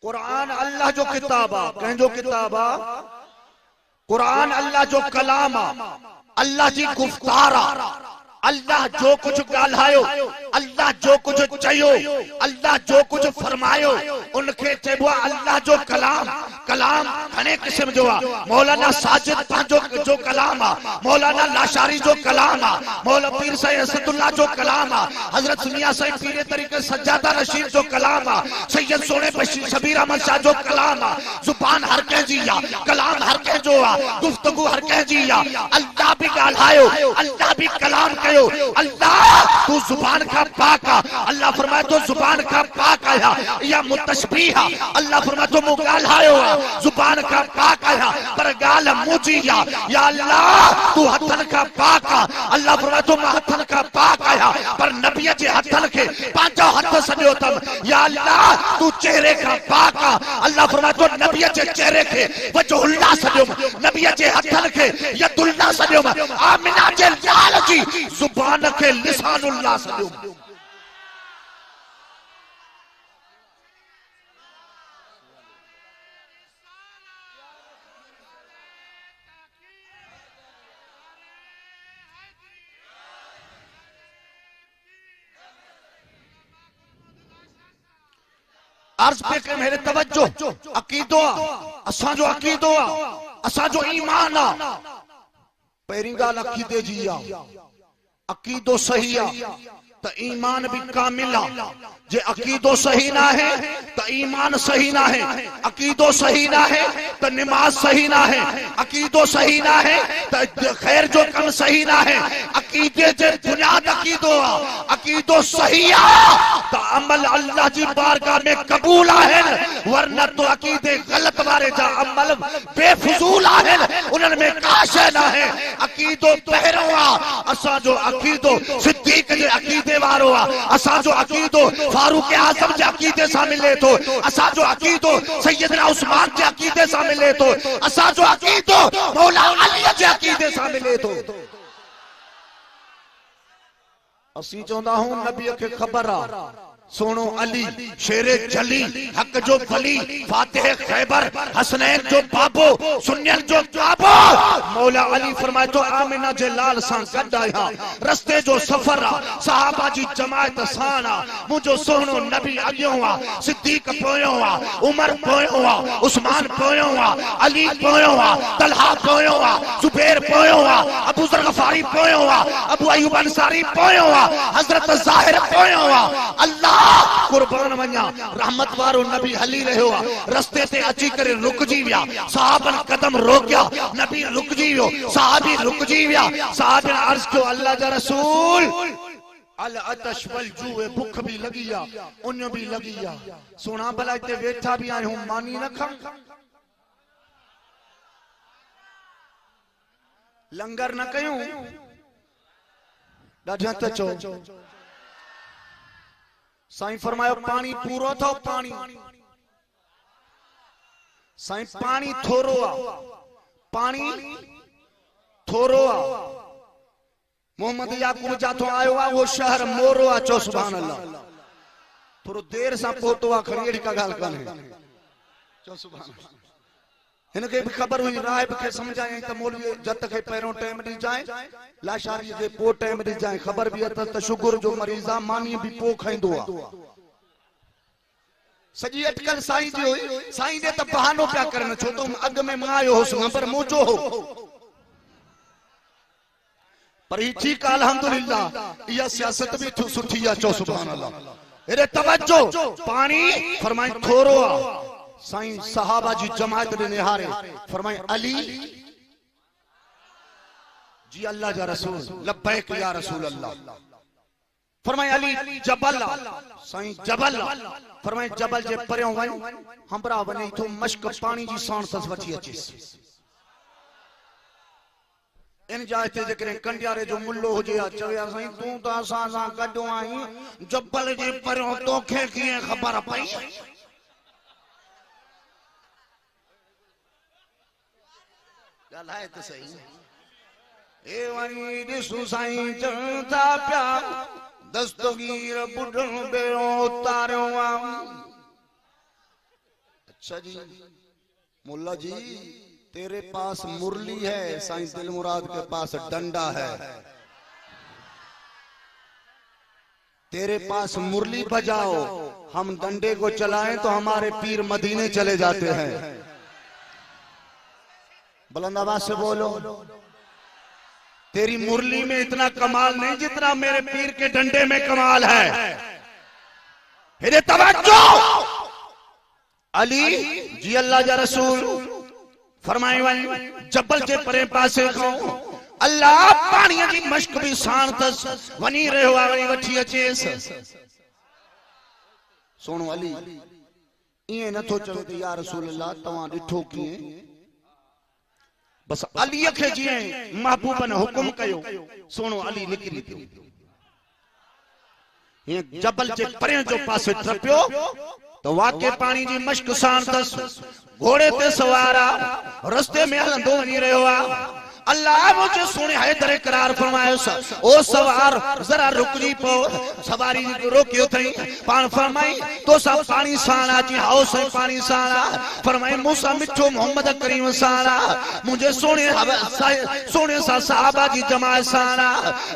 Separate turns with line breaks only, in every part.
कुरान अल्लाह जो किताब आ, कंहिंजो किताब आ? कुरान अल्लाह जो कलाम आ, अल्लाह जी गुफ्तार आ। अल्लाह जो कुछ ॻाल्हायो, अल्लाह जो कुछ चयो, अल्लाह जो कुछ फरमायो, उनखे चइबो आहे अल्लाह जो कलाम। कलाम घणे क़िस्म जो आहे। मौलाना साजिद पंहिंजो जो कलाम आहे, मौलाना लाशारी जो कलाम आहे, मौला पीर साईं असदुल्ला जो कलाम आहे, हजरत मियां साईं पीर तरीक़े सज्जादा रशीद जो कलाम आहे, सैयद सोने बशीर शबीर अहमद शाह जो कलाम आहे। जुबान हर कंहिंजी आहे, कलाम हर कंहिंजो आहे, गुफ्तगू हर कंहिंजी आहे। अल्लाह भी ॻाल्हायो, अल्लाह भी कलाम कयो। अल्लाह तू जुबान का पाक आ। अल्लाह फरमाए तो जुबान का पाक आया या मुतशबीह आ। अल्लाह फरमाए तो मुंह ॻाल्हायो आ, जुबान का पाक आया पर ॻाल्हि मुंहिंजी आ। या अल्लाह तू हथन का पाक आ। अल्लाह फरमाए तो मां हथन का पाक आया पर नबीअ जे हथन खे पंहिंजो हथ सॼो अथम। या अल्लाह तू चेहरे का पाक आ। अल्लाह फरमाए तो नबीअ जे चेहरे खे वजहुल्लाह सॼुम, नबीअ जे हथन खे यदुल्लाह सॼुम, आमिना जे लाल जी जुबान के लिसानुल्लाह सॼुम। अर्ज पे के मेरे तवज्जो अकीदो असा जो अकीदो असा जो ईमान आ। पहिरीं ॻाल्हि अकीदे जी आ। अकीदो सही आ तो ईमान भी कामिल आ। जे अकीदो सही ना है तो ईमान सही ना है, अकीदो सही ना है तो नमाज सही ना है, अकीदो सही ना है तो खैर जो कम सही ना है। अकीदे जे बुनियाद अकीदो आ। अकीदो सही आ तो अमल अल्लाह जी बारगाह में कबूल है, वरना तो अकीदे गलत वारे जा अमल बेफजूल है, उन्हनि में का शय ना है। अकीदो पहिरों आ। असा जो अकीदो सिद्दीक जे अकीदे वारो आ। असा जो अकीदो फारूक आजम जे अकीदे सां मिले थो। असा जो अकीदो सैयदना उस्मान जे अकीदे सां मिले थो। असा जो अकीदो मौला अली जे अकीदे सां मिले थो। असी चवंदा हूं नबी खे ख़बर आ सोनो अली शेरे जली हक जो वली फातिह खैबर हसनैन जो बाबो सुन्नियन जो बाबो। मौला अली फरमाए तो आमिना जे लाल सां गड आया रस्ते जो सफर आ, सहाबा जी जमायत सां आ। मुझो सोनो नबी अॻियों आ, सिद्दीक पोयों आ, उमर पोयों आ, उस्मान पोयों आ, अली पोयों आ, तलहा पोयों आ, जुबैर पोयों आ, अबू ज़र गफारी पोयों आ, अबू अयूब अंसारी पोयों आ, हजरत ज़ाहिर पोयों आ। अल्लाह कुर्बान वञा रहमत वारो नबी हली रहियो आ। रस्ते ते अची करे रुकजी विया, सहाबन कदम रोकिया, नबी रुकजी वियो, सहाबी रुकजी विया। सहाबन अर्ज कयो अल्लाह जा रसूल अल अतश वल जूए भूख भी लगी आ, उन भी लगी आ। सोना भला इते वेठा भी आहियूं मानी न खम, लंगर न कयूं, ॾाढा त चओ। साईं फरमायो पानी पूरो थो, पानी साईं पानी थोरो आ, पानी थोरो आ। मोहम्मद याकूब जाथो आयो आ, वो शहर मोरो आ। चो सुभान अल्लाह। थोरो देर सां पहुतो आ, खड़ी अहिड़ी का ॻाल्हि कान्हे। चो सुभान अल्लाह। हिनखे भी खबर हुई, राहिब खे समझाई त मौलवी जत खे पहिरों टाइम दी जाए, लाशारी खे पो टाइम दी जाए। खबर भी अथस त शुगर जो मरीज आ, मानी भी पो खाइंदो आ। सजी अटकल साईं जी हुई। साईं ने त बहानो पिया करन, छो तो अग में मां आयो होस, पर मुंहिंजो हो। पर ही ठीक आ अल्हम्दुलिल्लाह, इहा सियासत भी सुठी आ। चो सुभान अल्लाह। हेरे तवज्जो, पानी फरमाई थोरो आ। साईं सहाबा जी जमायत ने निहारे फरमाए अली जी अल्लाह जा रसूल, लब्बैक या रसूल अल्लाह। फरमाए अली जबल आ। साईं जबल आ। फरमाए जबल जे परियों वञ, हमरा वञे थो मश्क पानी जी साण सस वठी अचेस। इन जाए ते जेकरे कंडियारे जो मुल्लो हुजे आ, चवे साईं तू त असां सां गॾु आहीं, जबल जे परियों तोखे कीअं ख़बर पई? ॻाल्हाए त सही। ए वरी ॾिसू साईं चवंदा पिया दस्तगीर बुढ़ो बेड़ो उतारियो आ। अच्छा जी, मुल्ला जी तेरे पास मुरली है, साईं दिल मुराद के पास डंडा है। तेरे पास मुरली बजाओ, हम डंडे को चलाएं तो हमारे पीर मदीने चले जाते हैं। बुलंद आवाज से बोलो। तेरी मुरली में इतना कमाल नहीं जितना मेरे पीर के डंडे में कमाल है। फिर तवज्जो, अली जी अल्लाह जा रसूल फरमाए वही जबल जे परे पासे खाओ अल्लाह पानी जी मश्क भी साण तस वनी रहो वनी वठी अचेस। सुनो अली इए न तो चवे त या रसूल अल्लाह तवा डिठो किए, बस अली के जी महबूब ने हुक्म कयो। सुनो अली निकरी थियो, ये जबल जे परे जो पासे टपियो तो वाके पानी जी मश्क साण तस, घोड़े ते सवारा रस्ते में हलंदो वनी रहो आ। अल्लाह मुझे सुने हैदर करार फरमायो ओ सवार जरा रुक जी पो। सवारी रोकियो थई पान फरमाई तो सब पानी साना जी हाओ से पानी साना फरमाई मूसा मिठो मोहम्मद करीम साना मुझे सोने सा साहबा जी जमात साना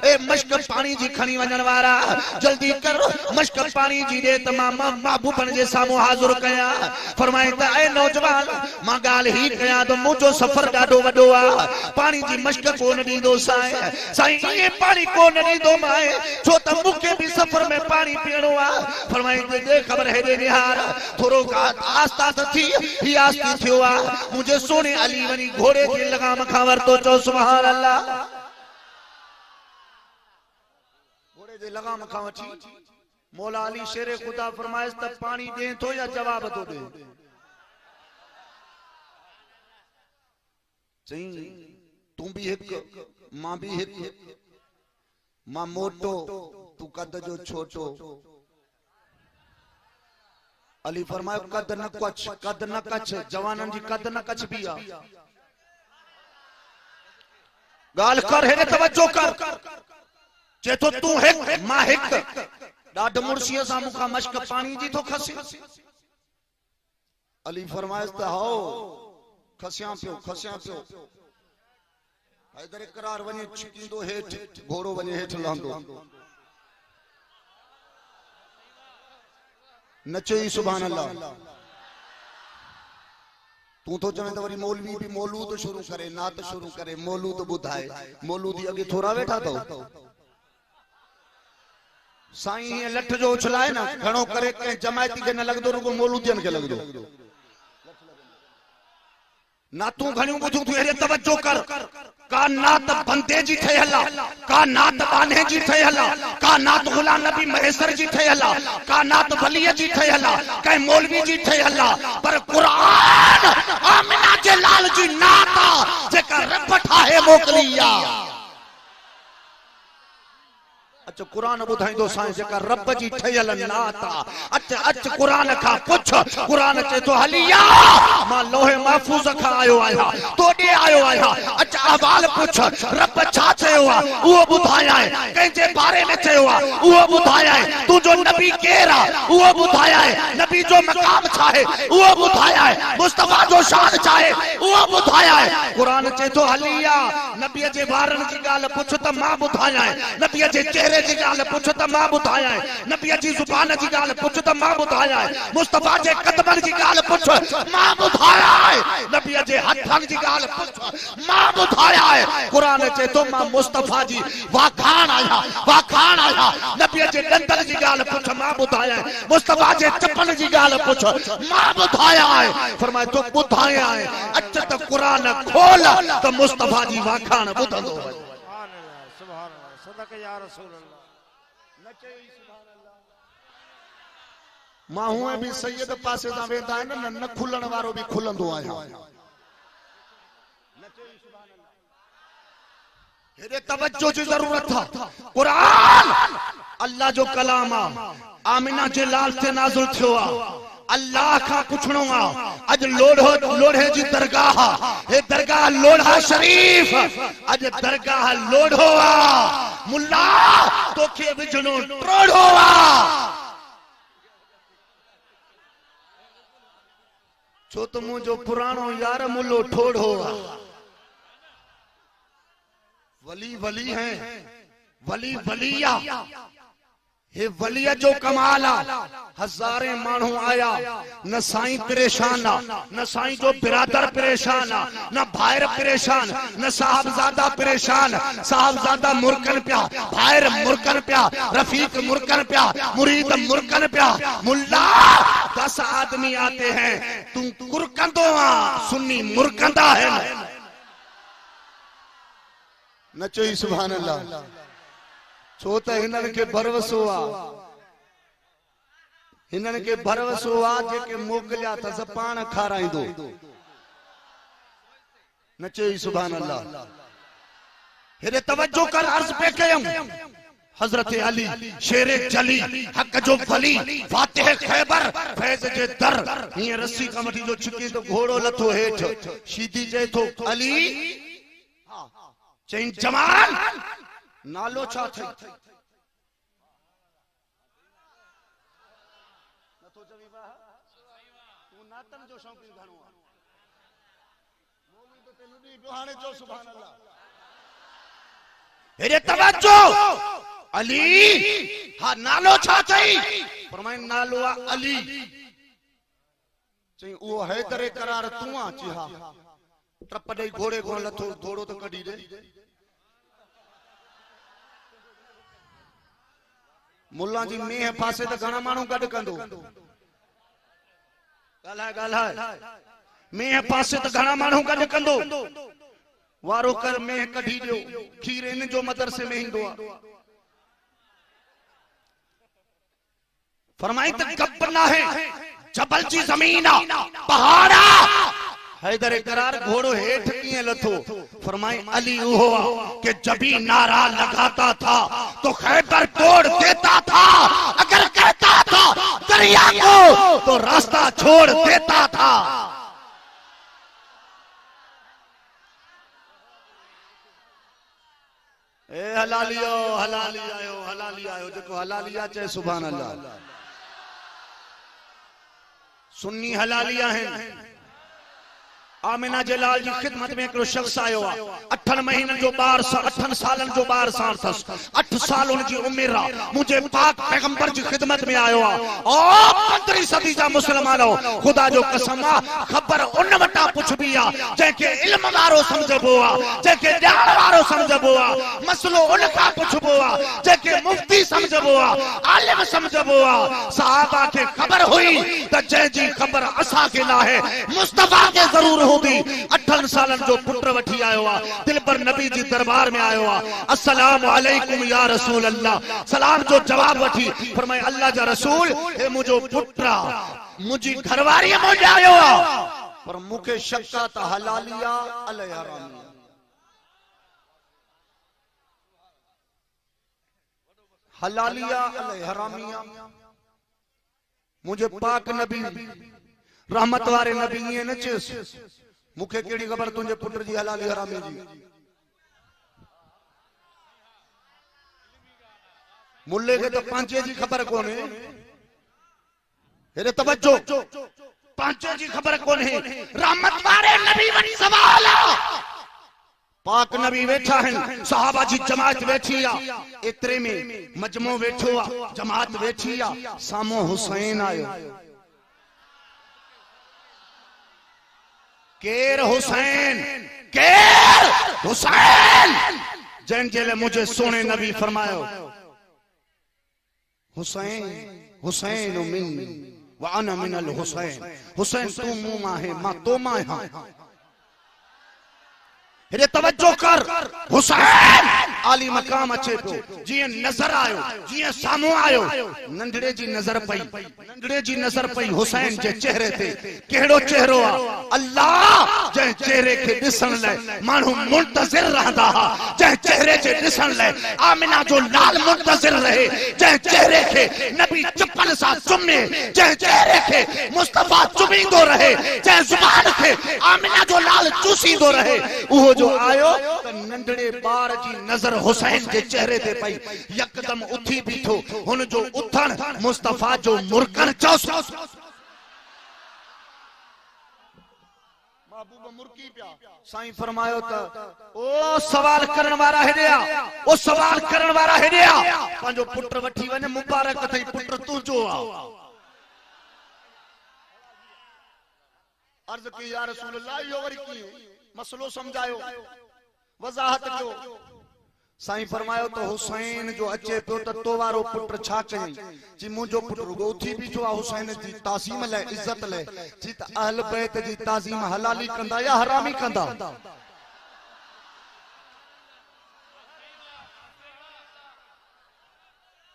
ए मश्क पानी जी खणी वजन वारा जल्दी कर मश्क पानी जी दे तमाम महबूबन जे सामो हाजिर कया। फरमाई त ए नौजवान मां गाल ही कया तो मुझो सफर डाडो वडो आ, पानी जी मश्क को नहीं दो साईं, साईं ये पानी को नहीं दो माए छो त मुके भी सफर में पानी पीणो आ। फरमाई दे खबर है दे निहार थोरो आस्ता थी ही आस्ती थियो आ। मुझे सोने अली वनी घोड़े के लगाम खां वरतो चो सुभान अल्लाह। घोड़े जे लगाम खां वठी मौला अली शेरे खुदा फरमाइस त पानी दे तो या जवाब तो दे। सही तू भी एक मां भी एक, मां मोटो तू कद जो छोटो। अली फरमायो कद न कच जवानन जी कद न कच भी आ। गाल कर है तवज्जो कर जे तो तू है मां हिक डाड मुर्शिया सा मुखा मश्क पानी जी तो खसे। अली फरमाइस त हाओ खसिया पियो हैदर करार वने छिकींदो हेठ घोड़ो वने हेठ लहंदो नचे ही सुभान अल्लाह। तू तो चवे तो वरी मौलवी भी मौलूद शुरू करे नात शुरू करे मौलूद बुधाए मौलूदी अगे थोड़ा वेठा तो साईं लठ जो उछलाए ना घणो करे के जमायती के न लगदो रुगो मौलूदियन के लगदो ना। तू घणियों बुझू तू हेरे तवज्जो कर का नात बंदे जी थे हला का नात बाने जी थे हला का नात गुलाम नबी महेसर जी थे हला का नात वली जी थे हला कई मौलवी जी थे हला पर कुरान आमिना जे लाल जी नाता जेका रब ठाहे मोकलिया। अच्छा कुरान बुधाइंदो साईं जेका रब जी ठयल नाता अच कुरान का पुछ कुरान चे तो हलिया मां लोहे महफूज का आयो आया तोडे आयो आया। अच्छा अहवाल पुछ रब छा चयो आ वो बुधाया है कहीं जे बारे में चयो आ वो बुधाया है तू जो नबी केरा वो बुधाया है नबी जो मकाम चाहे वो बुधाया है मुस्तफा जो शान चाहे वो बुधाया है। कुरान चे तो हलिया नबी जे वारन जी गाल पुछ त मां बुधाया है नबी जे चेहरे जी गाल पुछ त मां बुधाया है नबी जी जुबान जी गाल पुछ त मां बुधाया है मुस्तफा जे कदमन जी गाल पुछ मां बुधाया है नबी जे हथन जी गाल पुछ मां बुधाया है। कुरान चे तो मां मुस्तफा जी वाखान आया नबी जे दंदल जी गाल पुछ मां बुधाया है मुस्तफा जे चप्पल जी गाल पुछ मां बुधाया है। फरमाए तो बुधाया है अच त कुरान खोल त मुस्तफा जी वाखान बुधंदो है। या रसूल अल्लाह नचे सुभान अल्लाह। मां हुए भी सैयद पासे दा वेंदा है न खुलण वारो भी खुलंदो आया नचे सुभान अल्लाह। हेरे तवज्जो जी जरूरत था। कुरान अल्लाह जो कलाम आ आमिना जे लाल ते नाज़िल थियो आ अल्लाह का पुछणो आ अज लोढ़े जी दरगाह हे दरगाह लोढ़ा शरीफ अज दरगाह लोढ़ो आ मुल्ला तोखे विझणो टोढ़ो आ। छो तो मुझो पुरानो यार मुलो ठोड़ो वली वली हैं वली वलिया हे वलिया जो कमाल हजारे मानू आया न साईं परेशान न साईं जो बिरादर परेशान न भायर परेशान न साहबजादा परेशान साहबजादा मुरकन प्या भायर मुरकन प्या रफीक मुरकन प्या मुरीद मुरकन प्या मुल्ला 10 आदमी आते हैं तू कुरकंदो सुन्नी मुरकंदा है नचो ही सुभान अल्लाह छो त हिनन के भरवसो हिनन के भरवसो जेके मोकलिया त पाण खाराईंदो नचो ही सुभान अल्लाह हेरे तवज्जो कर अर्ज पे कयम हजरत अली शेरे जली हक जो वली फातिह खैबर फैज जे दर ये रस्सी कमठी जो छिकी तो घोड़ो लथो हेठ सीधी जे तो अली चईं जवान नालो छा थई नथो चवी बा तू नातन जो शौकीन घणो आ मौलवी तो तेनु दी दुहाने जो सुभान अल्लाह हेरे तवज्जो अली हा नालो छा चई फरमाए नालो आ अली चई वो हैदर करार तू आ ची हा ट्रप दई घोड़े को लथो घोड़ो तो कढी दे मुल्ला जी मेह पासे तो घणा मानू गड कंदो गालाए मेह पासे तो घणा मानू गड कंदो वारो कर मेह कढी दियो खीर इन जो मदरसे में हिंदो फरमाई त गब्बर ना है जबल जी जमीन पहाड़ा हैदर करार घोड़ो हेठ किए लथो फरमाए अली वो कि जब भी नारा लगाता था तो खैबर तोड़ देता था अगर कहता था दरिया को तो रास्ता छोड़ देता था ए हलालियो हलाली आयो जो हलालिया चाहे सुभान अल्लाह सुन्नी हलालिया हैं आमिना जलाल जी खिदमत में एक शख्स आयो 8 महीनन जो 8 सालन जो 12 साल थस 8 साल उनकी उम्र मुझे पाक पैगंबर जी खिदमत में आयो ओ 15वीं सदी जा मुसलमानो खुदा जो कसम खबर उन वटा पुछबी आ जेके इल्म वारो समझबो आ जेके ॼाण वारो समझबो आ मसलो उन का पुछबो आ जेके मुफ्ती समझबो आ आलिम समझबो आ सहाबा के खबर हुई त जै जी खबर असा के ना है मुस्तफा के जरूर 8 सालन जो पुत्र वठी आयो आ दिल पर नबी जी दरबार में आयो आ अस्सलाम वालेकुम या रसूल अल्लाह सलाम जो जवाब वठी फरमाए अल्लाह जा रसूल हे मुजो पुत्र मुजी घरवारी मो आयो आ पर मुखे शक्का त हलालिया अल हरामिया हलालिया अल हरामिया मुझे पाक नबी रहमत वारे नबी ये न चेस मुखे केड़ी खबर तुझे पुत्र जी हलाली हरामी जी मुल्ले के तो पांचे जी खबर कौन है हेरे तवज्जो पांचे जी खबर कौन है रहमत वारे नबी वनी सवाल पाक नबी बैठा है सहाबा जी जमात बैठी आ इतरे में मजमो बैठो आ जमात बैठी आ सामो हुसैन आयो केर हुसैन जैन जेले मुझे सोने नबी फरमायो हुसैन हुसैन मिन व अना मिनल हुसैन हुसैन तू मुमा है मां तो मां हां हेरे तवज्जो कर हुसैन आली मकाम अचे तो जी नजर आयो जी सामो आयो नंढड़े जी नजर पई हुसैन जे चेहरे ते केड़ो चेहरो आ अल्लाह जे चेहरे के दिसन ले मानू मुंतजिर रहंदा जे चेहरे जे दिसन ले आमिना जो लाल मुंतजिर रहे जे चेहरे के नबी चप्पल सा चुमे जे चेहरे के मुस्तफा चुमींदो रहे जे जुबान के आमिना जो लाल चूसींदो रहे वो जो आयो तो नंढड़े बार जी नजर हुसैन के चेहरे ते पई यकदम उठी बीठो हुन जो उथण मुस्तफा जो मुरकन चौस महबूब मुर्की पिया साईं फरमायो त ओ सवाल करण वारा हेडिया, ओ सवाल करण वारा हेडिया पंजो पुत्र वठी वने मुबारक थई पुत्र तुजो आ। अर्ज की या रसूल अल्लाह यो वरी की मसलो समझायो वजाहत कयो। साईं फरमायो तो हुसैन जो अचे पियो त तो वारो पुत्र छा कयई जी मुंहिंजो पुत्र रुगो उथी बीठो आहे हुसैन जी ताज़ीम लाइ इज्जत लाइ जी त अहल बैत जी ताज़ीम हलाली कंदा या हरामी कंदा।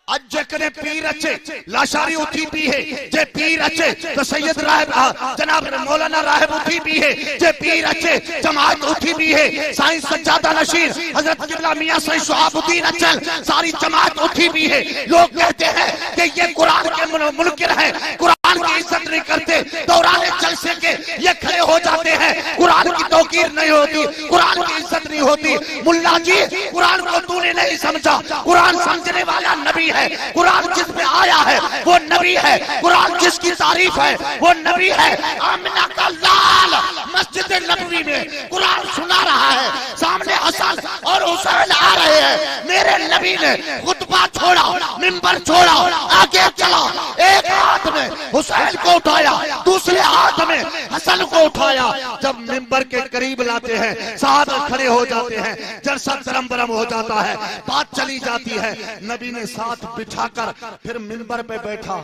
अज जेकॾहिं पीर अचे लाशारी उथी पी है, जे पीर अचे तो सैयद राहिब जनाब मौलाना राहिब उथी पी है, जे पीर अचे जमात उथी पी है, साईं सज्जादा नशीर हजरत किबला मियां साईं शहाबुद्दीन अचल सारी जमात उठी पी है। लोग कहते हैं कि ये कुरान के मुनकिर है, कुरान की इज्जत नहीं करते, दौरान जलसे के ये खड़े हो जाते हैं, कुरान की तौकीर नहीं होती, कुरान की इज्जत नहीं होती। मुल्ला जी कुरान को तूने नहीं समझा, कुरान समझने वाला नबी है, कुरान जिस पे आया है वो नबी है, कुरान जिसकी तारीफ है वो नबी है। आमिना का लाल मस्जिद नबवी में कुरान सुना रहा है, सामने हसन और हुसैन आ रहे हैं, मेरे नबी ने खुतबा छोड़ा, मिंबर छोड़ा, आगे चला, एक हाथ में हुसैन को उठाया, दूसरे हाथ में हसन को उठाया। जब मिंबर के करीब लाते हैं साहब खड़े हो जाते हैं, जलसा तरम बरम हो जाता है, बात चली जाती है। नबी ने साथ बिठाकर फिर मिंबर पे बैठा,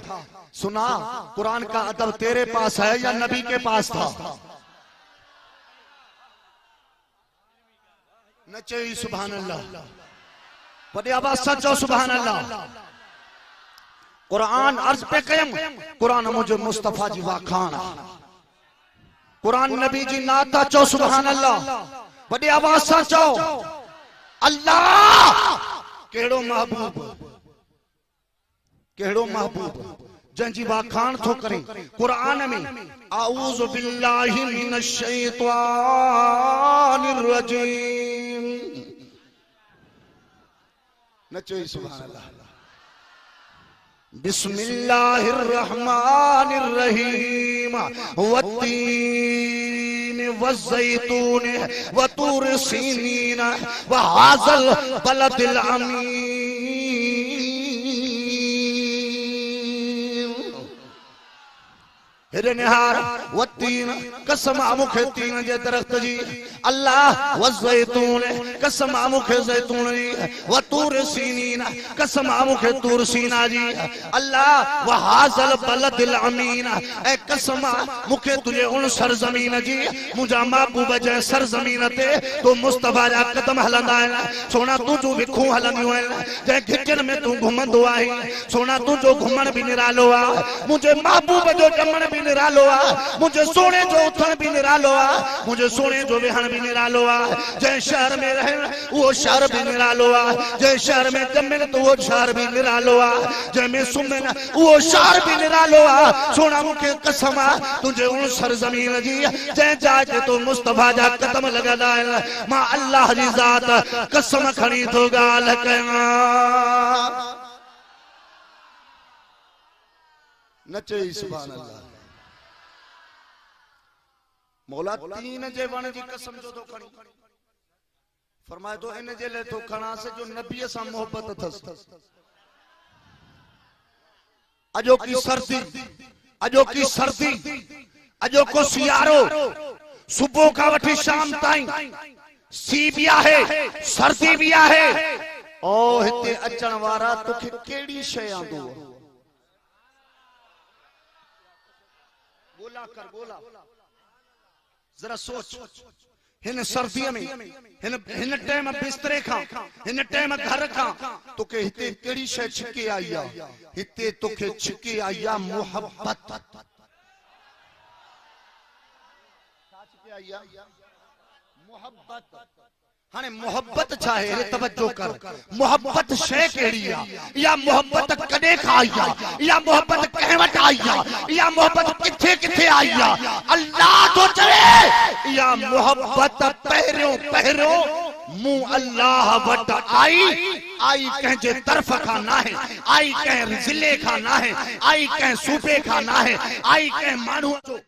सुना कुरान का अदब तेरे पास है या नबी के पास था? नचे सुभान अल्लाह, बड़े आवाज सचो सुभान अल्लाह। कुरान अर्ज पे कयम, कुरान मुझे मुस्तफा जी वाखान, कुरान नबी जी नाता चो सुभान अल्लाह, बड़े आवाज सचो अल्लाह। केड़ो महबूब, केड़ो महबूब जंजी वाखान थो करे कुरान में, आऊज़ु बिल्लाहि मिनश शैतानिर रजीम। नचो सुभान अल्लाह। बिस्मिल्लाहिर रहमानिर रहीम, वत्तीन वज़्ज़ैतून वतूर सीनीन वहाज़ल बलदिल अमीन। हिरनिहार वत्तीन कसम मुखे तीन जे दरख्त जी, अल्लाह वज़्ज़ैतून कसम मुखे ज़ैतून जी, वतूर सीनीन कसम मुखे तूर सीना जी, अल्लाह वहाज़ल बलदिल अमीन ए कसम मुखे तुझे उन सरजमीन जी, मुझा महबूब जे सरजमीन ते तो मुस्तफा जा कदम हलंदा आहिनि। सोना तू जो विखूं हलंदियूं आहिनि, जे घिटियुनि में तू घुमंदो आहीं, सोना तू जो घुमण बि निरालो आहे, मुंहिंजे महबूब जो ॼमण बि निरालो आहे, मुझे सोने जो उथण भी निरालो आहे, मुझे सोने जो विहण भी निरालो आहे। जंहिं शहर में रहण उहो शहर भी निरालो आहे, जंहिं शहर में ॼमण तो उहो शहर भी निरालो आहे, जंहिं में सुम्हण उहो शहर भी निरालो आहे। सोना मूंखे कसम आहे तुंहिंजे उन सरज़मीन जी जंहिं जाइ ते तो मुस्तफा जा कदम लॻंदा आहिनि, मां अल्लाह जी ज़ात कसम खणी थो ॻाल्हि कयां। नचे सुभान अल्लाह। मौला तीन जे वण जी कसम जो तो खणी, फरमाए तो इन जे ले तो खणा से जो नबी सा मोहब्बत थस। अजो की सर्दी, अजो की सर्दी, अजो को सियारो, सुबह का वठी शाम ताईं सी भी आहे, सर्दी भी आहे। ओ हिते अचण वारा तोखे केड़ी शय आंदो? गोला कर गोला, जरा सोच। हिन सर्दी में हिन टाइम बिस्तरे खां, हिन टाइम घर खां तोखे हिते केड़ी शय छिके आई आ? हिते तोखे छिके आई आ मोहब्बत। मोहब्बत हाने मोहब्बत चाहे तवज्जो कर, मोहब्बत शय केड़ी आ? या मोहब्बत कदे खाई आ? या मोहब्बत कह वट आई आ? या मोहब्बत किथे किथे आई आ? अल्लाह तो चवे या मोहब्बत पहरियों पहरियों मुंह अल्लाह वट आई, आई कंहिंजे तरफ खां ना है, आई कंहिं ज़िले खां ना है, आई कंहिं सूबे खां ना है, आई कंहिं माण्हू जो